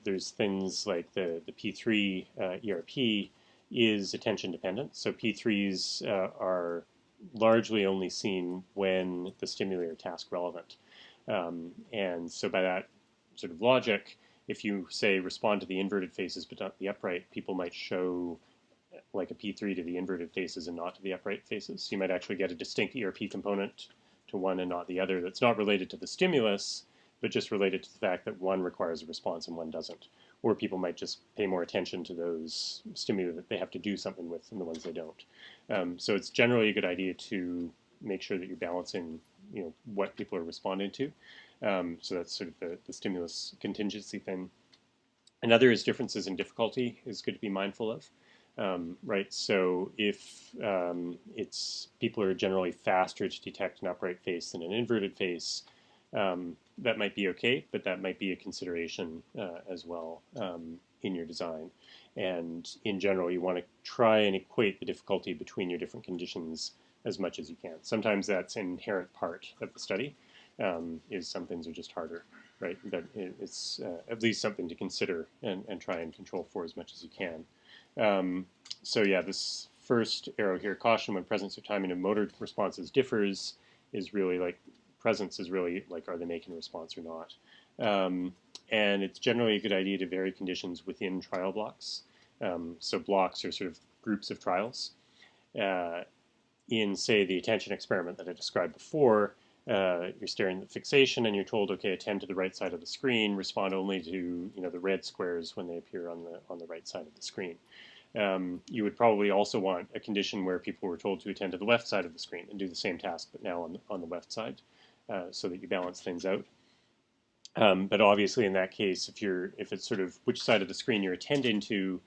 there's things like the P3 ERP is attention dependent. So P3s are largely only seen when the stimuli are task relevant. And so by that sort of logic, if you say respond to the inverted faces but not the upright, people might show like a P3 to the inverted faces and not to the upright faces. You might actually get a distinct ERP component to one and not the other that's not related to the stimulus, but just related to the fact that one requires a response and one doesn't. Or people might just pay more attention to those stimuli that they have to do something with than the ones they don't. So it's generally a good idea to make sure that you're balancing what people are responding to. So that's sort of the stimulus contingency thing. Another is differences in difficulty is good to be mindful of. Right, so if people are generally faster to detect an upright face than an inverted face, that might be okay, but that might be a consideration as well in your design. And in general, you want to try and equate the difficulty between your different conditions as much as you can. Sometimes that's an inherent part of the study, is some things are just harder, right? But it's at least something to consider and try and control for as much as you can. So yeah, this first arrow here, caution when presence or timing of motor responses differs, is really like, presence is really like, are they making a response or not? And it's generally a good idea to vary conditions within trial blocks. So blocks are sort of groups of trials. In, say, the attention experiment that I described before, you're staring at the fixation and you're told, okay, attend to the right side of the screen, respond only to the red squares when they appear on the right side of the screen. You would probably also want a condition where people were told to attend to the left side of the screen and do the same task, but now on the left side, so that you balance things out. But obviously, in that case, if it's sort of which side of the screen you're attending to,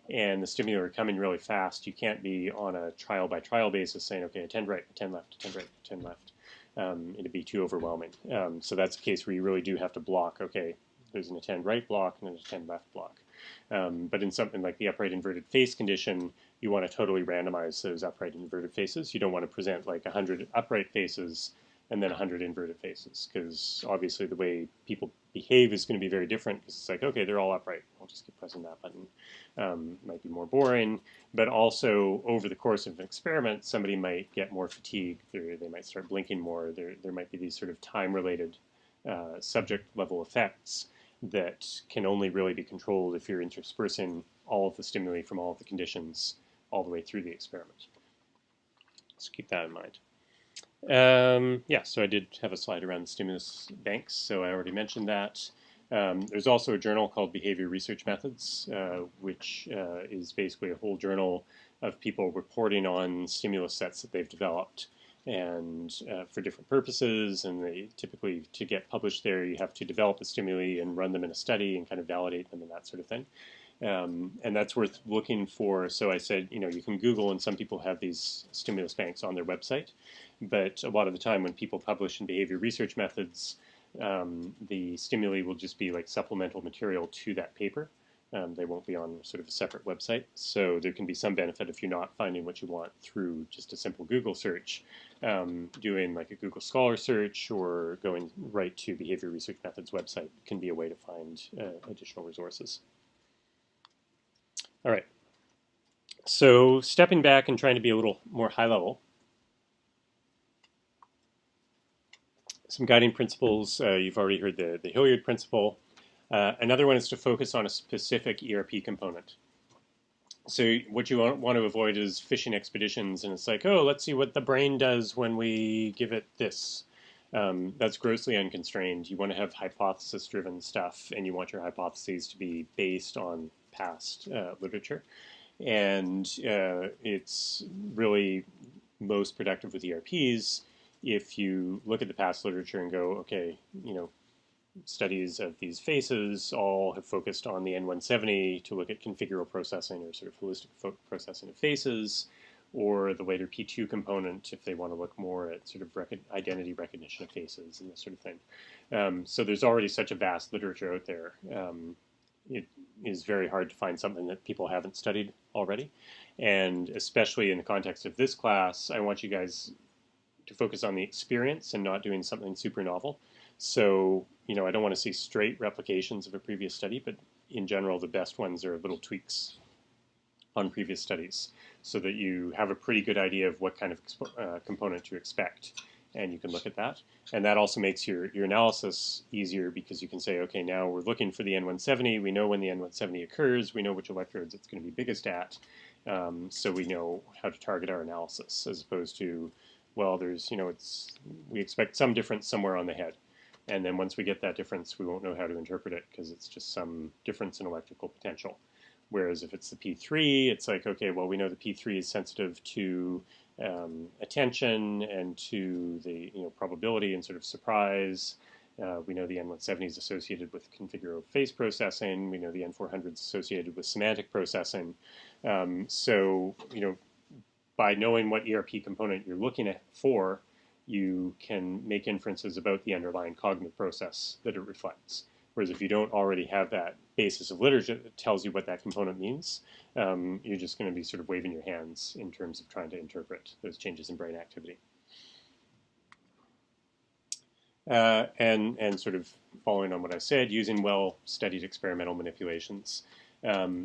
and the stimuli are coming really fast, you can't be on a trial-by-trial basis saying, okay, attend right, attend left, attend right, attend left. It'd be too overwhelming. So that's a case where you really do have to block, okay, there's an attend right block and an attend left block. But in something like the upright inverted face condition, you want to totally randomize those upright inverted faces. You don't want to present like 100 upright faces and then 100 inverted faces, because obviously the way people behave is going to be very different, because it's like, okay, they're all upright, I'll just keep pressing that button. Might be more boring, but also over the course of an experiment, somebody might get more fatigued, they might start blinking more, there might be these sort of time-related subject-level effects that can only really be controlled if you're interspersing all of the stimuli from all of the conditions all the way through the experiment. So keep that in mind. Yeah, so I did have a slide around the stimulus banks, so I already mentioned that. There's also a journal called Behavior Research Methods, which is basically a whole journal of people reporting on stimulus sets that they've developed and for different purposes. And they typically, to get published there, you have to develop the stimuli and run them in a study and kind of validate them and that sort of thing. And that's worth looking for. So I said, you know, you can Google, and some people have these stimulus banks on their website. But a lot of the time when people publish in Behavior Research Methods, the stimuli will just be like supplemental material to that paper. They won't be on sort of a separate website. So there can be some benefit if you're not finding what you want through just a simple Google search. Doing like a Google Scholar search or going right to Behavior Research Methods website can be a way to find additional resources. All right. So stepping back and trying to be a little more high level. Some guiding principles. You've already heard the Hilliard principle. Another one is to focus on a specific ERP component. So what you want to avoid is fishing expeditions, and it's like, oh, let's see what the brain does when we give it this. That's grossly unconstrained. You want to have hypothesis-driven stuff, and you want your hypotheses to be based on past literature. And it's really most productive with ERPs if you look at the past literature and go, okay, you know, studies of these faces all have focused on the N170 to look at configural processing or sort of holistic processing of faces, or the later P2 component if they want to look more at sort of identity recognition of faces and this sort of thing. So there's already such a vast literature out there. It is very hard to find something that people haven't studied already. And especially in the context of this class, I want you guys to focus on the experience and not doing something super novel. So, you know, I don't want to see straight replications of a previous study, but in general, the best ones are little tweaks on previous studies so that you have a pretty good idea of what kind of component to expect. And you can look at that. And that also makes your analysis easier because you can say, okay, now we're looking for the N170. We know when the N170 occurs. We know which electrodes it's going to be biggest at. So we know how to target our analysis as opposed to, well, there's, you know, we expect some difference somewhere on the head. And then once we get that difference, we won't know how to interpret it because it's just some difference in electrical potential. Whereas if it's the P3, it's like, okay, well, we know the P3 is sensitive to attention and to the probability and sort of surprise. We know the N170 is associated with configural face processing. We know the N400 is associated with semantic processing. So, by knowing what ERP component you're looking at for, you can make inferences about the underlying cognitive process that it reflects. Whereas if you don't already have that basis of literature that tells you what that component means, you're just going to be sort of waving your hands in terms of trying to interpret those changes in brain activity. And sort of following on what I said, using well-studied experimental manipulations.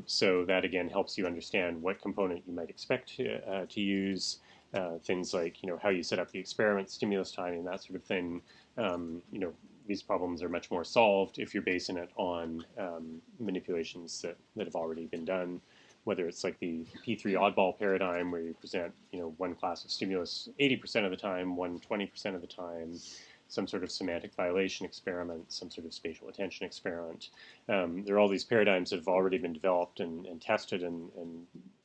So that, again, helps you understand what component you might expect to use. Things like, how you set up the experiment, stimulus timing, that sort of thing. These problems are much more solved if you're basing it on manipulations that have already been done, whether it's like the P3 oddball paradigm where you present, one class of stimulus 80% of the time, one 20% of the time, some sort of semantic violation experiment, some sort of spatial attention experiment. There are all these paradigms that have already been developed and tested and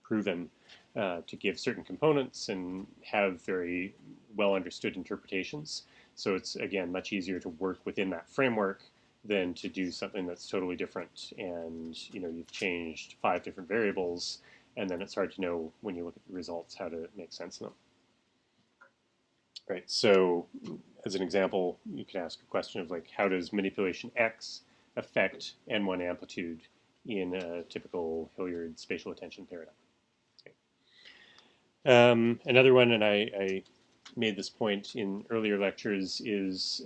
proven to give certain components and have very well understood interpretations. So it's, again, much easier to work within that framework than to do something that's totally different and you've changed 5 different variables and then it's hard to know when you look at the results how to make sense of them. Right, so as an example, you could ask a question of like, how does manipulation X affect N1 amplitude in a typical Hilliard spatial attention paradigm? Okay. Another one, and I made this point in earlier lectures, is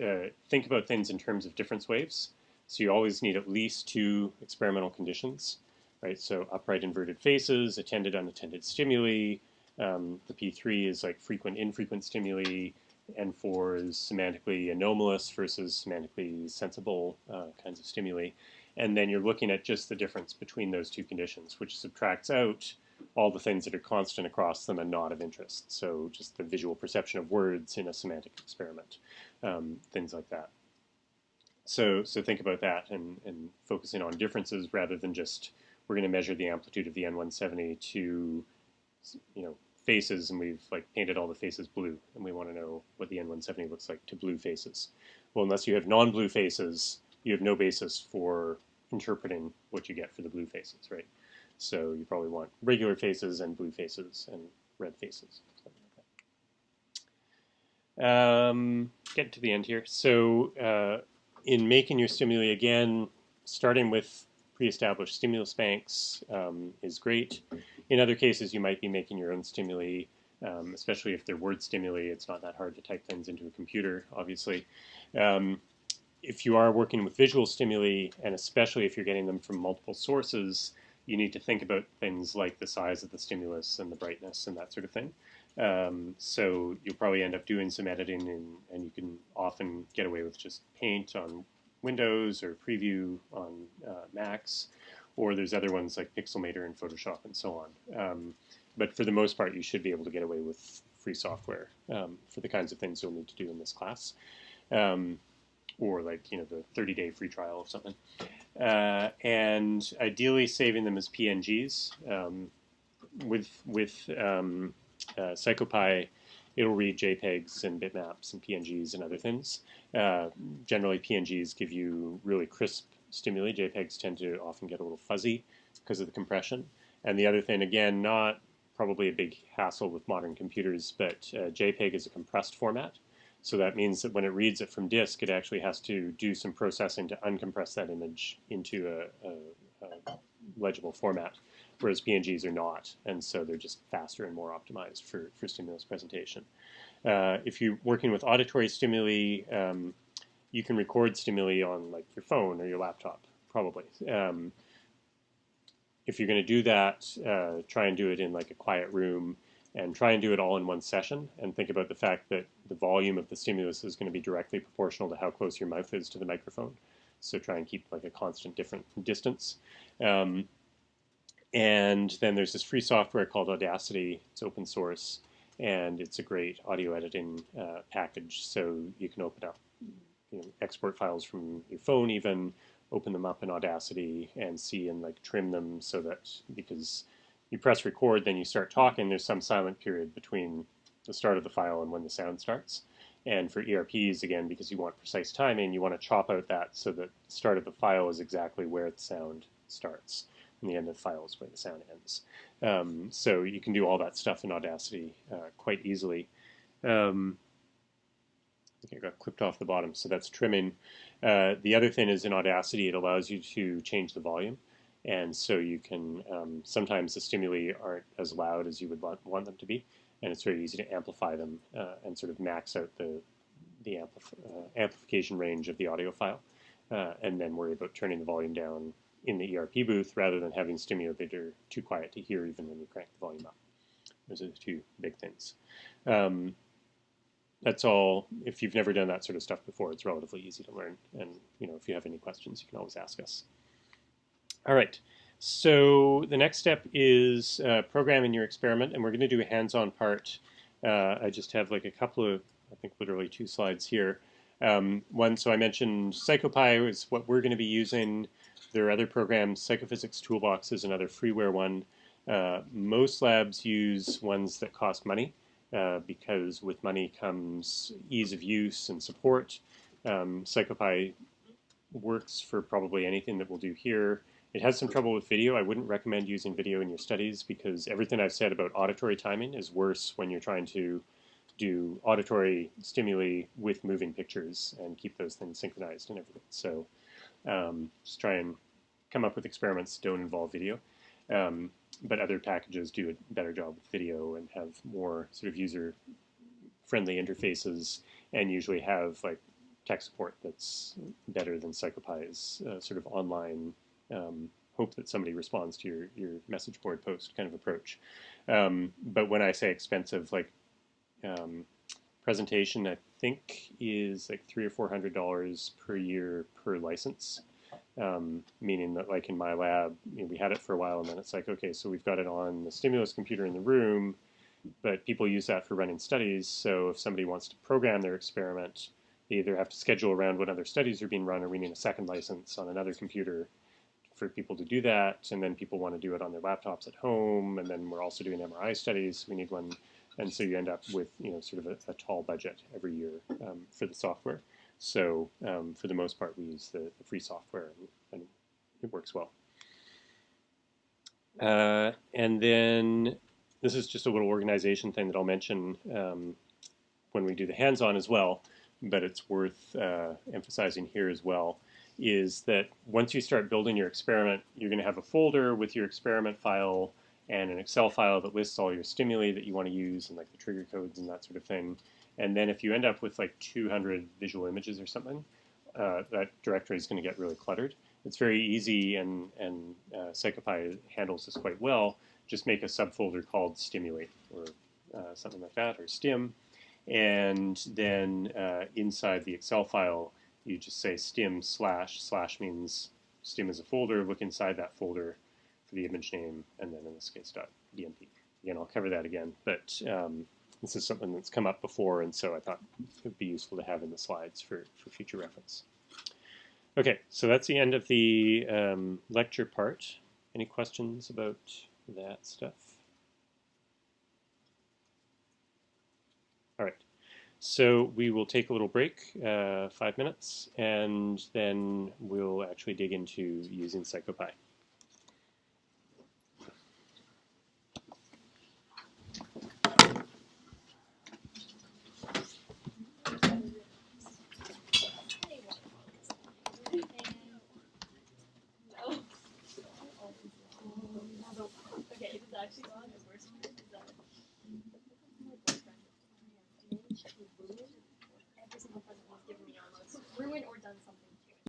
think about things in terms of difference waves. So you always need at least 2 experimental conditions, right? So upright inverted faces, attended, unattended stimuli. The P3 is like frequent, infrequent stimuli. N4 is semantically anomalous versus semantically sensible kinds of stimuli. And then you're looking at just the difference between those 2 conditions, which subtracts out all the things that are constant across them and not of interest. So just the visual perception of words in a semantic experiment, things like that. So think about that and focusing on differences rather than just we're going to measure the amplitude of the N170 to, faces, and we've like painted all the faces blue, and we want to know what the N170 looks like to blue faces. Well, unless you have non-blue faces, you have no basis for interpreting what you get for the blue faces, right? So you probably want regular faces and blue faces and red faces. Get to the end here. So in making your stimuli, again, starting with pre-established stimulus banks is great. In other cases, you might be making your own stimuli, especially if they're word stimuli. It's not that hard to type things into a computer, obviously. If you are working with visual stimuli, and especially if you're getting them from multiple sources, you need to think about things like the size of the stimulus and the brightness and that sort of thing. So you'll probably end up doing some editing, and you can often get away with just Paint on Windows or Preview on Macs, or there's other ones like Pixelmator and Photoshop and so on. But for the most part, you should be able to get away with free software for the kinds of things you'll need to do in this class. Or like, the 30-day free trial or something. And ideally saving them as PNGs. With PsychoPy, it'll read JPEGs and bitmaps and PNGs and other things. Generally, PNGs give you really crisp stimuli. JPEGs tend to often get a little fuzzy because of the compression. And the other thing, again, not probably a big hassle with modern computers, but JPEG is a compressed format. So that means that when it reads it from disk, it actually has to do some processing to uncompress that image into a legible format, whereas PNGs are not, and so they're just faster and more optimized for stimulus presentation. If you're working with auditory stimuli, you can record stimuli on like your phone or your laptop, probably. If you're going to do that, try and do it in like a quiet room, and try and do it all in one session, and think about the fact that the volume of the stimulus is going to be directly proportional to how close your mouth is to the microphone. So try and keep like a constant different distance. And then there's this free software called Audacity. It's open source, and it's a great audio editing package. So you can open up, export files from your phone even, open them up in Audacity and see and like trim them so that, because you press record, then you start talking, there's some silent period between the start of the file and when the sound starts. And for ERPs, again, because you want precise timing, you want to chop out that so that the start of the file is exactly where the sound starts, and the end of the file is where the sound ends. So you can do all that stuff in Audacity quite easily. I think I got clipped off the bottom, so that's trimming. The other thing is in Audacity, it allows you to change the volume. And so you can, sometimes the stimuli aren't as loud as you would want them to be, and it's very easy to amplify them and sort of max out the amplification range of the audio file, and then worry about turning the volume down in the ERP booth rather than having stimuli that are too quiet to hear even when you crank the volume up. Those are the two big things. That's all. If you've never done that sort of stuff before, it's relatively easy to learn. And if you have any questions, you can always ask us. All right, so the next step is programming your experiment, and we're going to do a hands-on part. I just have like a couple of, I think literally 2 slides here. One, so I mentioned PsychoPy is what we're going to be using. There are other programs. Psychophysics Toolbox is another freeware one. Most labs use ones that cost money because with money comes ease of use and support. PsychoPy works for probably anything that we'll do here. It has some trouble with video. I wouldn't recommend using video in your studies because everything I've said about auditory timing is worse when you're trying to do auditory stimuli with moving pictures and keep those things synchronized and everything. So just try and come up with experiments that don't involve video. But other packages do a better job with video and have more sort of user-friendly interfaces and usually have like tech support that's better than PsychoPy's sort of online hope that somebody responds to your message board post kind of approach. But when I say expensive, like presentation, I think is like $300 or $400 per year per license. Meaning that, like in my lab, we had it for a while, and then it's like, okay, so we've got it on the stimulus computer in the room, but people use that for running studies. So if somebody wants to program their experiment, they either have to schedule around when other studies are being run, or we need a second license on another computer for people to do that. And then people want to do it on their laptops at home, and then we're also doing MRI studies. We need one, and so you end up with sort of a tall budget every year for the software. So for the most part, we use the free software, and it works well. And then this is just a little organization thing that I'll mention when we do the hands-on as well, but it's worth emphasizing here as well, is that once you start building your experiment, you're going to have a folder with your experiment file and an Excel file that lists all your stimuli that you want to use, and like the trigger codes and that sort of thing. And then if you end up with like 200 visual images or something, that directory is going to get really cluttered. It's very easy, and PsychoPy handles this quite well. Just make a subfolder called Stimuli or something like that, or Stim. And then inside the Excel file, you just say stim / means stim is a folder. Look inside that folder for the image name, and then in this case .dmp. Again, I'll cover that again, but this is something that's come up before, and so I thought it would be useful to have in the slides for future reference. Okay, so that's the end of the lecture part. Any questions about that stuff? All right, so we will take a little break, 5 minutes, and then we'll actually dig into using PsychoPy. Ruined or done something.